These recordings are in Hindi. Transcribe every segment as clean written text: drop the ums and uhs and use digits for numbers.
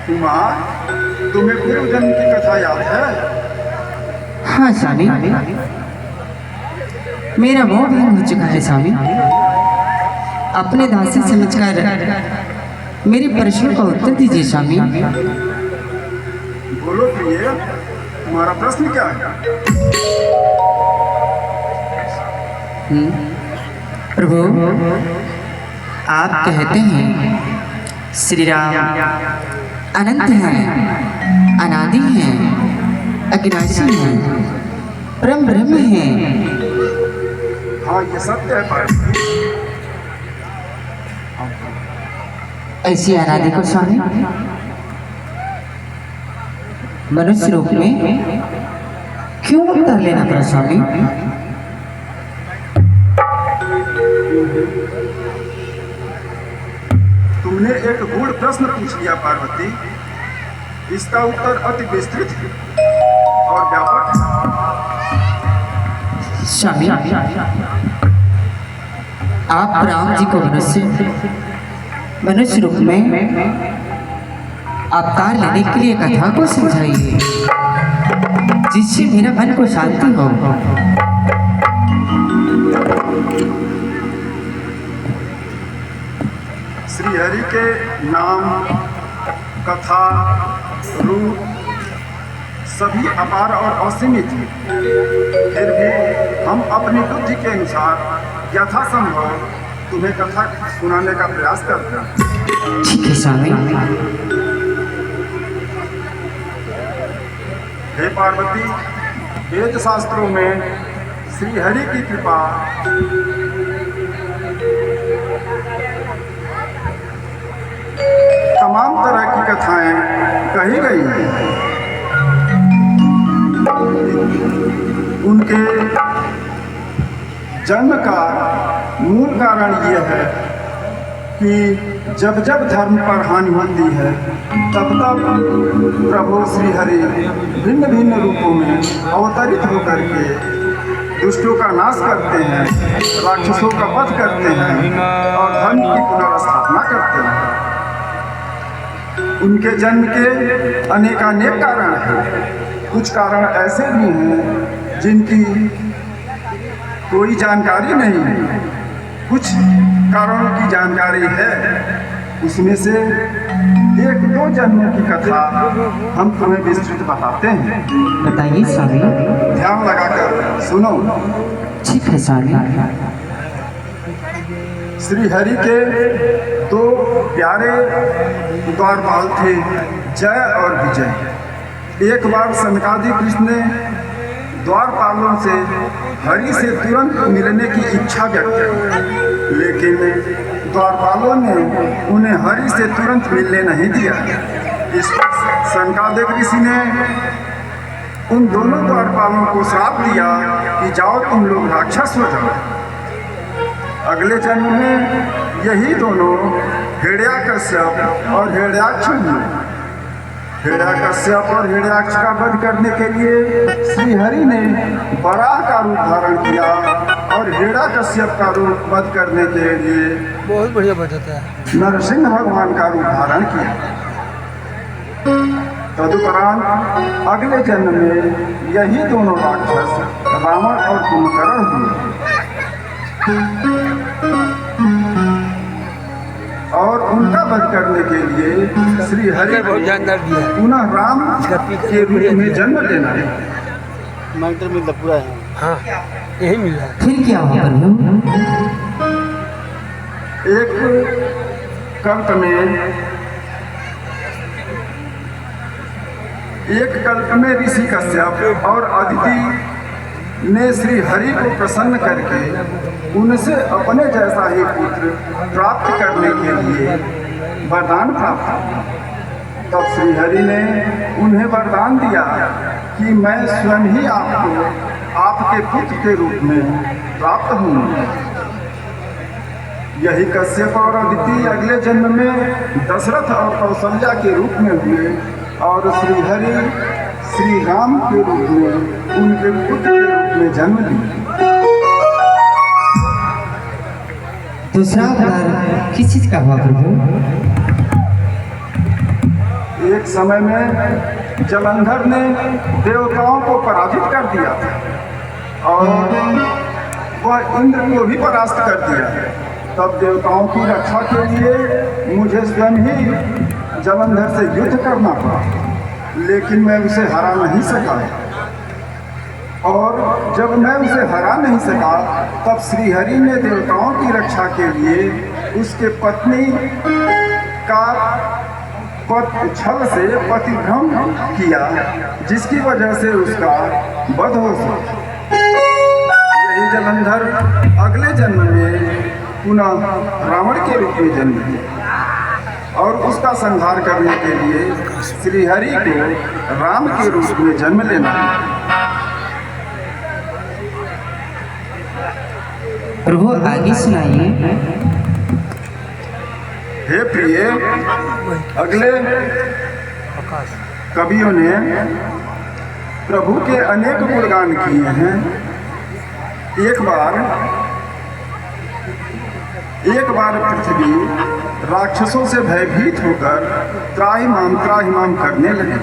कुमार, तुम्हें पूर्व जन्म की कथा याद है? हाँ स्वामी, मेरा मोह भंग हो चुका है स्वामी। अपने दासी समझकर मेरे प्रश्नों का उत्तर दीजिए स्वामी। बोलो प्रिय, तुम्हारा प्रश्न क्या है? प्रभु, आप कहते हैं श्री राम अनंत हैं, अनादि हैं, अविनाशी हैं, परम ब्रह्म हैं। हाँ, ये सत्य है पार्वती। ऐसी अनादि को स्वामी मनुष्य रूप में क्यों अवतार लेना पड़ा स्वामी? तुमने एक गूढ़ प्रश्न पूछ लिया पार्वती। इसका उत्तर अति विस्तृत है और व्यापक है। स्वामी, आप राम जी को मनुष्य रूप में अवतार लेने के लिए कथा को समझाइए, जिससे मेरा मन को शांति हो। श्री हरि के नाम, कथा, रूप सभी अपार और असीमित हैं। फिर भी हम अपनी बुद्धि के अनुसार यथासंभव तुम्हें कथा सुनाने का प्रयास करते हैं। ठीक है स्वामी। हे पार्वती, वेद शास्त्रों में श्री हरि की कृपा तमाम तरह की कथाएं कही गई हैं। उनके जन्म का मूल कारण यह है कि जब जब धर्म पर हानि होती है, तब तब प्रभु श्री हरि भिन्न भिन्न रूपों में अवतरित होकर के दुष्टों का नाश करते हैं, राक्षसों का वध करते हैं और धर्म की पुनर्स्थापना करते हैं। उनके जन्म के अनेकानेक कारण हैं। कुछ कारण ऐसे भी हैं जिनकी कोई जानकारी नहीं है, कुछ कारणों की जानकारी है। उसमें से एक दो जन्मों की कथा हम तुम्हें विस्तृत बताते हैं। बताइए स्वामी। ध्यान लगाकर सुनो। ठीक है स्वामी। श्री हरि के दो प्यारे द्वारपाल थे, जय और विजय। एक बार सनकादि कृष्ण ने द्वारपालों से हरि से तुरंत मिलने की इच्छा व्यक्त की, लेकिन द्वारपालों ने उन्हें हरि से तुरंत मिलने नहीं दिया। इस पर सनकादिक ऋषि ने उन दोनों द्वारपालों को श्राप दिया कि जाओ तुम लोग राक्षस हो जाओ। अगले जन्म में यही दोनों हिरण्याकश्यप और हिरण्याक्ष हुए। हिरण्याकश्यप और हिरण्याक्ष का वध करने के लिए श्री हरि ने वराह का रूप धारण किया और हिरण्याकश्यप का रूप वध करने के लिए बहुत बढ़िया बताता है नरसिंह भगवान का रूप धारण किया। तदुपरांत अगले जन्म में यही दोनों राक्षस रावण और कुंभकर्ण हुए और उनका वध करने के लिए श्री हरि को पुनः राम के रूप में जन्म लेना है। माइंडर मिलता पूरा है। हाँ, यही मिल रहा है। फिर क्या हुआ प्रभु? एक कल्प में ऋषि कश्यप और अदिति ने श्री हरि को प्रसन्न करके उनसे अपने जैसा ही पुत्र प्राप्त करने के लिए वरदान प्राप्त किया। तब श्री हरि ने उन्हें वरदान दिया कि मैं स्वयं ही आपको आपके पुत्र के रूप में प्राप्त हूँ। यही कश्यप और अदिति अगले जन्म में दशरथ और कौशल्या के रूप में हुए और श्री हरि श्री राम के रूप में उनके पुत्र के रूप में जन्म लिया। दूसरा अवतार किस चीज का हुआ प्रभु? एक एक समय में जलंधर ने देवताओं को पराजित कर दिया और वह इंद्र को भी परास्त कर दिया। तब देवताओं की रक्षा के लिए मुझे स्वयं ही जलंधर से युद्ध करना पड़ा, लेकिन मैं उसे हरा नहीं सका। और जब मैं उसे हरा नहीं सका तब श्रीहरि ने देवताओं की रक्षा के लिए उसके पत्नी का छल से पतिभ्रम किया, जिसकी वजह से उसका वध हो सका। यही जलंधर अगले जन्म में पुनः रावण के रूप में जन्म लिया और उसका संहार करने के लिए श्रीहरि को राम के रूप में जन्म लेना है। प्रभु आगे सुनाइए। हे प्रिय, अगले कवियों ने प्रभु के अनेक गुणगान किए हैं। एक बार पृथ्वी राक्षसों से भयभीत होकर त्राहिमाम करने लगी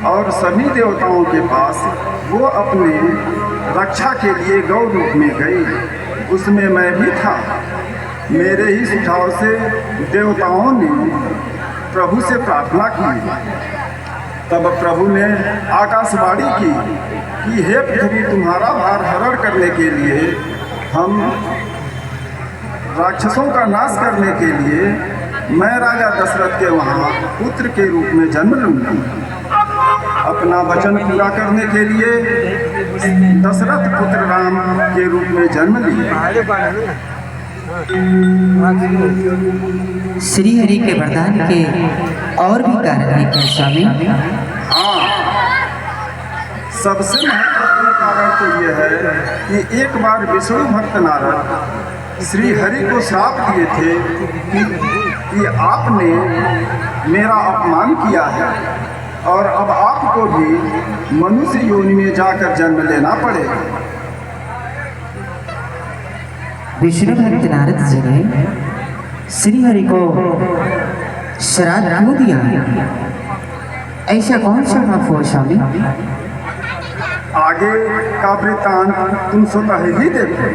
और सभी देवताओं के पास वो अपने रक्षा के लिए गौ रूप में गई। उसमें मैं भी था। मेरे ही सुझाव से देवताओं ने प्रभु से प्रार्थना की। तब प्रभु ने आकाशवाणी की कि हे पृथ्वी, तुम्हारा भार हरण करने के लिए हम राक्षसों का नाश करने के लिए मैं राजा दशरथ के वहाँ पुत्र के रूप में जन्म लूँगा। अपना वचन पूरा करने के लिए दशरथ पुत्र राम के रूप में जन्म लिया। श्रीहरि के वरदान के और भी कारण है क्या स्वामी? हाँ, सबसे महत्वपूर्ण कारण तो यह है कि एक बार विष्णु भक्त नारद श्रीहरि को श्राप दिए थे कि आपने मेरा अपमान किया है और अब आपको भी मनुष्य योनि में जाकर जन्म लेना पड़ेगा। विष्णु भक्त नारद जी ने श्रीहरि को श्राप क्यों दिया? ऐसा कौन सा पाप हुआ स्वामी? आगे का वृत्तांत तुम स्वतः ही देखो।